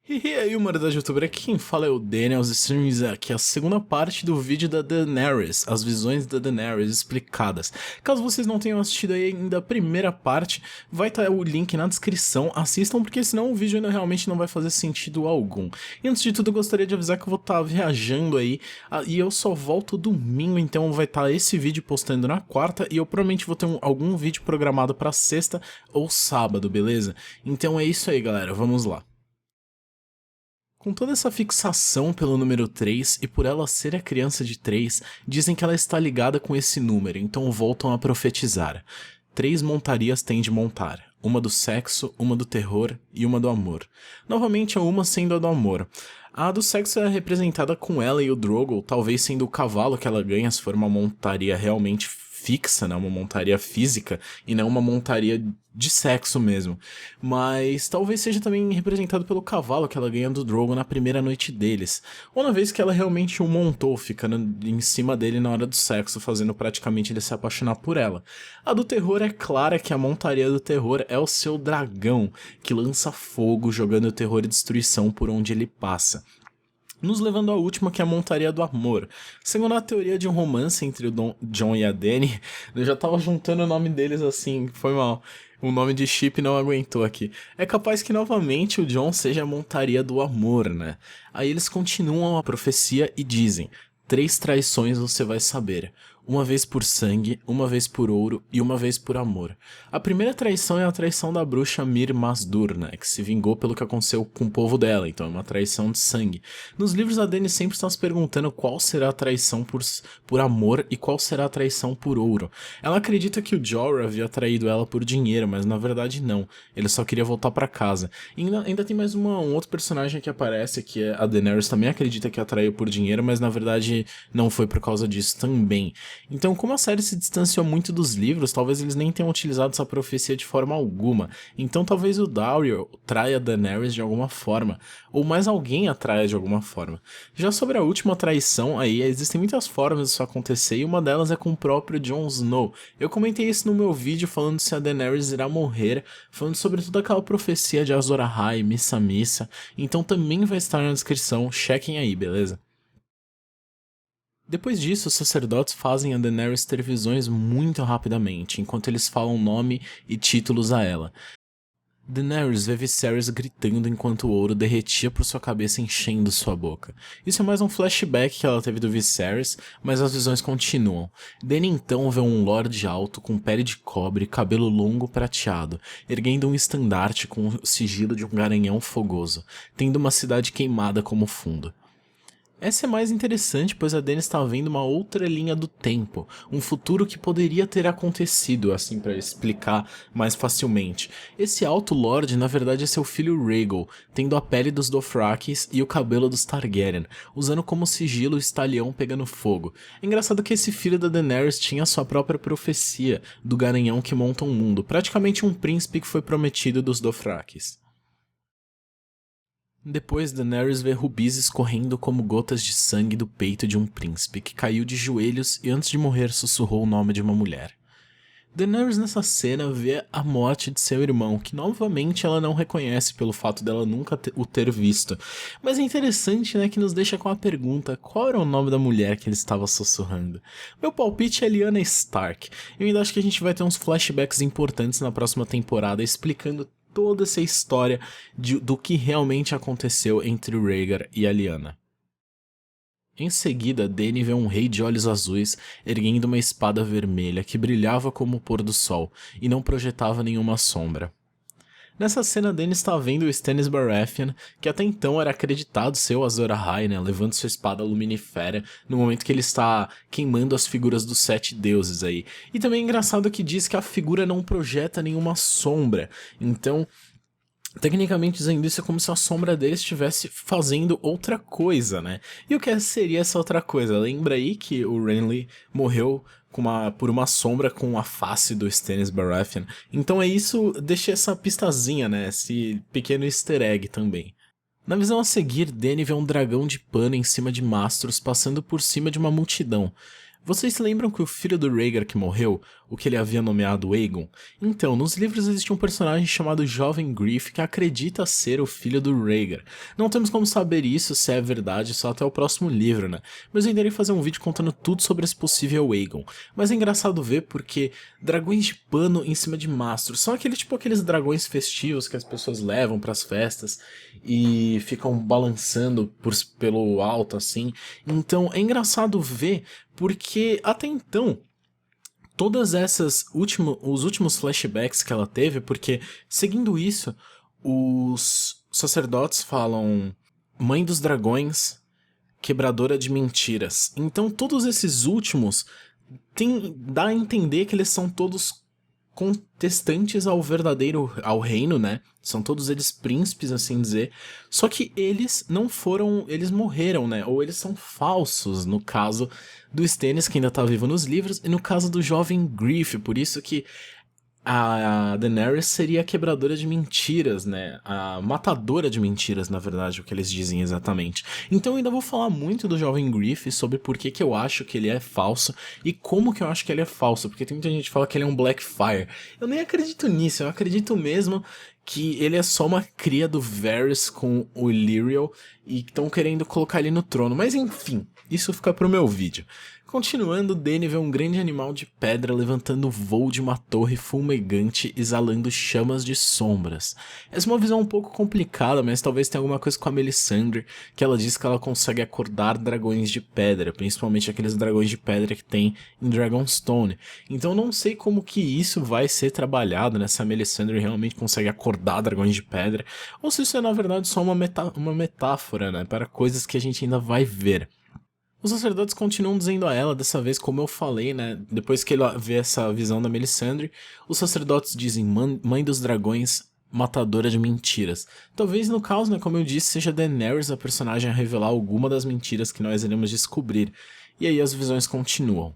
E aí, humanidade youtuber, aqui quem fala é o Daniel, os streams aqui, a segunda parte do vídeo da Daenerys, as visões da Daenerys explicadas. Caso vocês não tenham assistido aí ainda a primeira parte, vai estar o link na descrição, assistam porque senão o vídeo ainda realmente não vai fazer sentido algum. E antes de tudo eu gostaria de avisar que eu vou estar viajando aí, e eu só volto domingo, então vai estar esse vídeo postando na quarta, e eu provavelmente vou ter algum vídeo programado para sexta ou sábado, beleza? Então é isso aí galera, vamos lá. Com toda essa fixação pelo número 3 e por ela ser a criança de 3, dizem que ela está ligada com esse número, então voltam a profetizar. 3 montarias tem de montar, uma do sexo, uma do terror e uma do amor. Novamente a uma sendo a do amor. A do sexo é representada com ela e o Drogo, talvez sendo o cavalo que ela ganha se for uma montaria realmente fixa, né, uma montaria física e não uma montaria de sexo mesmo, mas talvez seja também representado pelo cavalo que ela ganha do Drogo na primeira noite deles, ou na vez que ela realmente o montou, ficando em cima dele na hora do sexo, fazendo praticamente ele se apaixonar por ela. A do terror é clara que a montaria do terror é o seu dragão, que lança fogo jogando terror e destruição por onde ele passa. Nos levando à última, que é a montaria do amor. Segundo a teoria de um romance entre o Jon e a Dany, eu já tava juntando o nome deles assim, foi mal. O nome de chip não aguentou aqui. É capaz que novamente o Jon seja a montaria do amor, né? Aí eles continuam a profecia e dizem: 3 traições você vai saber. Uma vez por sangue, uma vez por ouro e uma vez por amor. A primeira traição é a traição da bruxa Mir Masdur, né, que se vingou pelo que aconteceu com o povo dela, então é uma traição de sangue. Nos livros a Dany sempre está se perguntando qual será a traição por amor e qual será a traição por ouro. Ela acredita que o Jorah havia traído ela por dinheiro, mas na verdade não, ele só queria voltar para casa. E ainda tem mais um outro personagem que aparece, que é a Daenerys também acredita que a traiu por dinheiro, mas na verdade não foi por causa disso também. Então, como a série se distanciou muito dos livros, talvez eles nem tenham utilizado essa profecia de forma alguma. Então talvez o Daario traia Daenerys de alguma forma, ou mais alguém a traia de alguma forma. Já sobre a última traição, aí existem muitas formas disso acontecer e uma delas é com o próprio Jon Snow. Eu comentei isso no meu vídeo falando se a Daenerys irá morrer, falando sobre toda aquela profecia de Azor Ahai, Missa Missa, então também vai estar na descrição, chequem aí, beleza? Depois disso, os sacerdotes fazem a Daenerys ter visões muito rapidamente, enquanto eles falam nome e títulos a ela. Daenerys vê Viserys gritando enquanto o ouro derretia por sua cabeça enchendo sua boca. Isso é mais um flashback que ela teve do Viserys, mas as visões continuam. Dany então vê um lorde alto com pele de cobre e cabelo longo prateado, erguendo um estandarte com o sigilo de um garanhão fogoso, tendo uma cidade queimada como fundo. Essa é mais interessante, pois a Dany está vendo uma outra linha do tempo, um futuro que poderia ter acontecido, assim para explicar mais facilmente. Esse Alto Lorde na verdade é seu filho Rhaegal, tendo a pele dos Dothrakis e o cabelo dos Targaryen, usando como sigilo o estalião pegando fogo. É engraçado que esse filho da Daenerys tinha sua própria profecia, do garanhão que monta um mundo, praticamente um príncipe que foi prometido dos Dothrakis. Depois, Daenerys vê rubis escorrendo como gotas de sangue do peito de um príncipe que caiu de joelhos e antes de morrer sussurrou o nome de uma mulher. Daenerys nessa cena vê a morte de seu irmão, que novamente ela não reconhece pelo fato dela nunca o ter visto. Mas é interessante, né, que nos deixa com a pergunta, qual era o nome da mulher que ele estava sussurrando? Meu palpite é Lyanna Stark. Eu ainda acho que a gente vai ter uns flashbacks importantes na próxima temporada explicando toda essa história do que realmente aconteceu entre o Rhaegar e a Lyanna. Em seguida, Dany vê um rei de olhos azuis erguendo uma espada vermelha que brilhava como o pôr do sol e não projetava nenhuma sombra. Nessa cena, Dany está vendo o Stannis Baratheon, que até então era acreditado ser o Azor Ahai, né, levando sua espada luminifera no momento que ele está queimando as figuras dos 7 deuses aí. E também é engraçado que diz que a figura não projeta nenhuma sombra, então tecnicamente dizendo isso é como se a sombra dele estivesse fazendo outra coisa, né? E o que seria essa outra coisa? Lembra aí que o Renly morreu por uma sombra com a face do Stannis Baratheon? Então é isso, deixa essa pistazinha, né? Esse pequeno easter egg também. Na visão a seguir, Dany vê um dragão de pano em cima de mastros passando por cima de uma multidão. Vocês se lembram que o filho do Rhaegar que morreu, o que ele havia nomeado Aegon? Então, nos livros existe um personagem chamado Jovem Griff que acredita ser o filho do Rhaegar. Não temos como saber isso, se é verdade, só até o próximo livro, né? Mas eu ainda irei fazer um vídeo contando tudo sobre esse possível Aegon. Mas é engraçado ver porque dragões de pano em cima de mastros são aqueles dragões festivos que as pessoas levam para as festas e ficam balançando pelo alto assim. Então é engraçado ver porque até então todas os últimos flashbacks que ela teve, porque seguindo isso, os sacerdotes falam Mãe dos Dragões, Quebradora de Mentiras. Então todos esses últimos dá a entender que eles são todos contestantes ao reino, né? São todos eles príncipes, assim dizer. Só que eles não foram, eles morreram, né? Ou eles são falsos, no caso do Stannis, que ainda tá vivo nos livros, e no caso do jovem Griff, por isso que a Daenerys seria a quebradora de mentiras, né? A matadora de mentiras, na verdade, o que eles dizem exatamente. Então eu ainda vou falar muito do jovem Griff, sobre por que eu acho que ele é falso e como que eu acho que ele é falso, porque tem muita gente que fala que ele é um Blackfyre. Eu nem acredito nisso, eu acredito mesmo que ele é só uma cria do Varys com o Illyrio e estão querendo colocar ele no trono. Mas enfim, isso fica pro meu vídeo. Continuando, Dany vê um grande animal de pedra levantando voo de uma torre fumegante, exalando chamas de sombras. Essa é uma visão um pouco complicada, mas talvez tenha alguma coisa com a Melisandre, que ela diz que ela consegue acordar dragões de pedra, principalmente aqueles dragões de pedra que tem em Dragonstone. Então não sei como que isso vai ser trabalhado, né? Se a Melisandre realmente consegue acordar dragões de pedra, ou se isso é na verdade só uma metáfora, né? Para coisas que a gente ainda vai ver. Os sacerdotes continuam dizendo a ela, dessa vez, como eu falei, né? Depois que ele vê essa visão da Melisandre, os sacerdotes dizem Mãe dos Dragões, matadora de mentiras. Talvez no caso, né, como eu disse, seja Daenerys a personagem a revelar alguma das mentiras que nós iremos descobrir. E aí as visões continuam.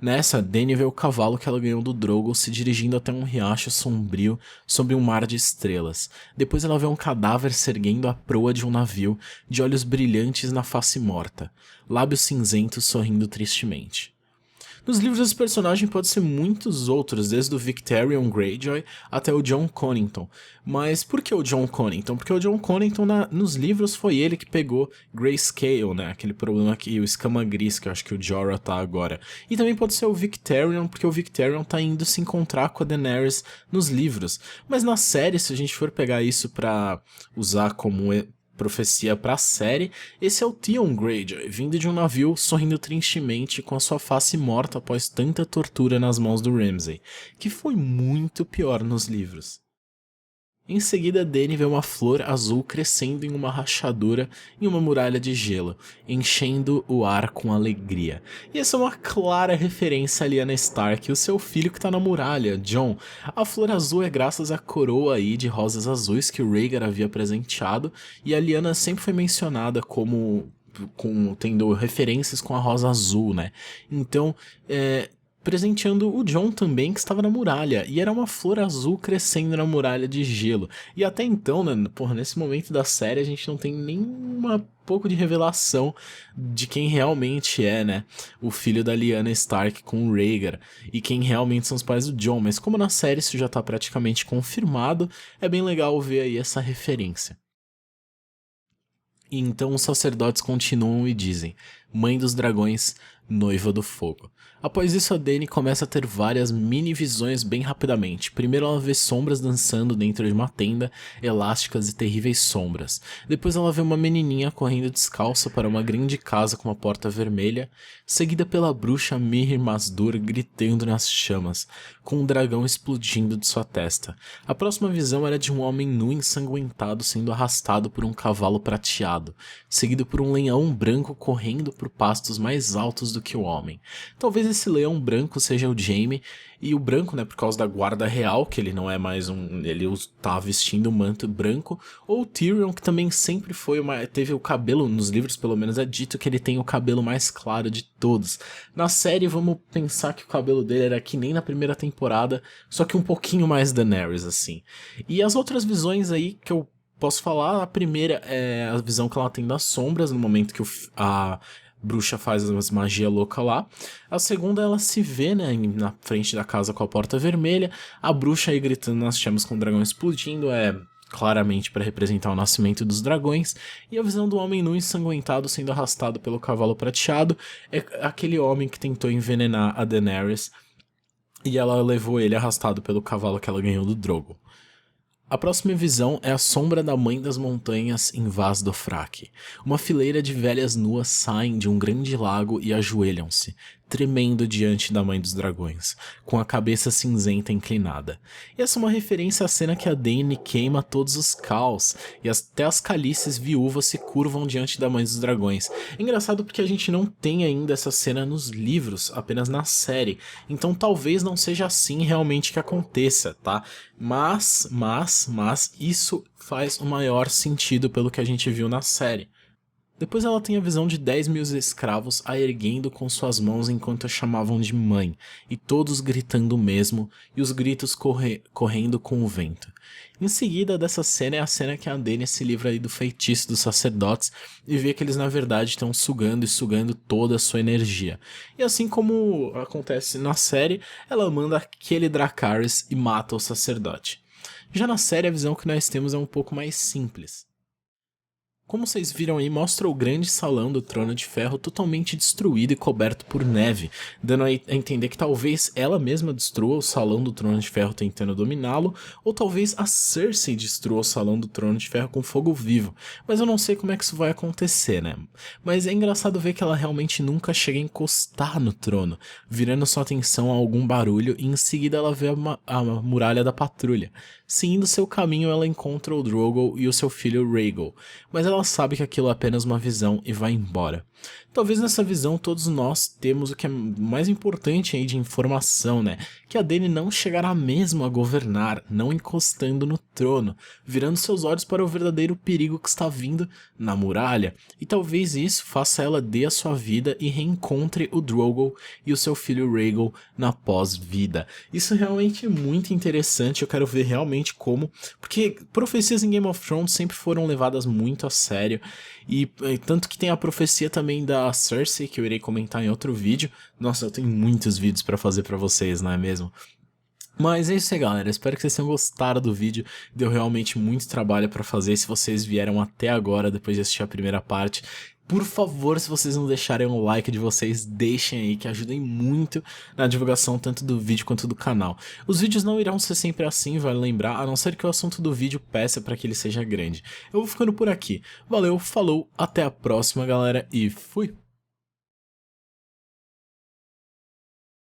Nessa, Dany vê o cavalo que ela ganhou do Drogon se dirigindo até um riacho sombrio sobre um mar de estrelas. Depois ela vê um cadáver se erguendo à proa de um navio, de olhos brilhantes na face morta, lábios cinzentos sorrindo tristemente. Nos livros esse personagem pode ser muitos outros, desde o Victarion Greyjoy até o Jon Connington. Mas por que o Jon Connington? Porque o Jon Connington nos livros foi ele que pegou Grayscale, né? Aquele problema que o escama gris, que eu acho que o Jorah tá agora. E também pode ser o Victarion, porque o Victarion tá indo se encontrar com a Daenerys nos livros. Mas na série, se a gente for pegar isso pra usar como profecia pra série, esse é o Theon Greyjoy, vindo de um navio sorrindo tristemente com a sua face morta após tanta tortura nas mãos do Ramsay, que foi muito pior nos livros. Em seguida, Dany vê uma flor azul crescendo em uma rachadura em uma muralha de gelo, enchendo o ar com alegria. E essa é uma clara referência a Lyanna Stark e o seu filho que está na muralha, Jon. A flor azul é graças à coroa aí de rosas azuis que o Rhaegar havia presenteado, e a Lyanna sempre foi mencionada como tendo referências com a rosa azul, né? Então, presenteando o Jon também, que estava na muralha, e era uma flor azul crescendo na muralha de gelo. E até então, né, porra, nesse momento da série a gente não tem nenhuma pouco de revelação de quem realmente é, né, o filho da Lyanna Stark com o Rhaegar, e quem realmente são os pais do Jon, mas como na série isso já tá praticamente confirmado, é bem legal ver aí essa referência. E então os sacerdotes continuam e dizem, Mãe dos Dragões, Noiva do Fogo. Após isso, a Dany começa a ter várias mini-visões bem rapidamente. Primeiro ela vê sombras dançando dentro de uma tenda, elásticas e terríveis sombras. Depois ela vê uma menininha correndo descalça para uma grande casa com uma porta vermelha, seguida pela bruxa Mirri Maz Duur gritando nas chamas, com um dragão explodindo de sua testa. A próxima visão era de um homem nu ensanguentado sendo arrastado por um cavalo prateado, seguido por um leão branco correndo por pastos mais altos do que o homem. Talvez esse leão branco seja o Jaime, e o branco, né, por causa da guarda real, que ele não é mais ele tá vestindo um manto branco, ou o Tyrion, que também sempre teve o cabelo, nos livros pelo menos é dito que ele tem o cabelo mais claro de todos. Na série vamos pensar que o cabelo dele era que nem na primeira temporada, só que um pouquinho mais Daenerys, assim. E as outras visões aí que eu posso falar, a primeira é a visão que ela tem das sombras, no momento que a bruxa faz umas magia louca lá. A segunda, ela se vê, né, na frente da casa com a porta vermelha, a bruxa aí gritando nas chamas com o dragão explodindo, claramente para representar o nascimento dos dragões, e a visão do homem nu ensanguentado sendo arrastado pelo cavalo prateado é aquele homem que tentou envenenar a Daenerys, e ela levou ele arrastado pelo cavalo que ela ganhou do Drogo. A próxima visão é a sombra da Mãe das Montanhas em Vaz Dothraki. Uma fileira de velhas nuas saem de um grande lago e ajoelham-se, tremendo diante da Mãe dos Dragões, com a cabeça cinzenta inclinada. E essa é uma referência à cena que a Dany queima todos os caos, e até as calices viúvas se curvam diante da Mãe dos Dragões. É engraçado porque a gente não tem ainda essa cena nos livros, apenas na série, então talvez não seja assim realmente que aconteça, tá? Mas isso faz o maior sentido pelo que a gente viu na série. Depois ela tem a visão de 10.000 escravos a erguendo com suas mãos enquanto a chamavam de mãe, e todos gritando o mesmo, e os gritos correndo com o vento. Em seguida dessa cena é a cena que a Dany se livra aí do feitiço dos sacerdotes e vê que eles na verdade estão sugando e sugando toda a sua energia. E assim como acontece na série, ela manda aquele Dracarys e mata o sacerdote. Já na série a visão que nós temos é um pouco mais simples. Como vocês viram aí, mostra o grande salão do Trono de Ferro totalmente destruído e coberto por neve, dando a entender que talvez ela mesma destrua o salão do Trono de Ferro tentando dominá-lo, ou talvez a Cersei destrua o salão do Trono de Ferro com fogo vivo, mas eu não sei como é que isso vai acontecer, né? Mas é engraçado ver que ela realmente nunca chega a encostar no trono, virando sua atenção a algum barulho e em seguida ela vê a muralha da patrulha. Seguindo seu caminho, ela encontra o Drogo e o seu filho Rhaegal, mas ela sabe que aquilo é apenas uma visão e vai embora. Talvez nessa visão todos nós temos o que é mais importante aí de informação, né? Que a Dany não chegará mesmo a governar, não encostando no trono, virando seus olhos para o verdadeiro perigo que está vindo na muralha, e talvez isso faça ela dê a sua vida e reencontre o Drogo e o seu filho Rhaegal na pós-vida. Isso realmente é muito interessante, eu quero ver realmente como, porque profecias em Game of Thrones sempre foram levadas muito a sério, e tanto que tem a profecia também da Cersei, que eu irei comentar em outro vídeo. Nossa, eu tenho muitos vídeos pra fazer pra vocês, não é mesmo? Mas é isso aí, galera, espero que vocês tenham gostado do vídeo, deu realmente muito trabalho pra fazer. Se vocês vieram até agora, depois de assistir a primeira parte, por favor, se vocês não deixarem o like de vocês, deixem aí, que ajudem muito na divulgação tanto do vídeo quanto do canal. Os vídeos não irão ser sempre assim, vale lembrar, a não ser que o assunto do vídeo peça para que ele seja grande. Eu vou ficando por aqui. Valeu, falou, até a próxima, galera, e fui!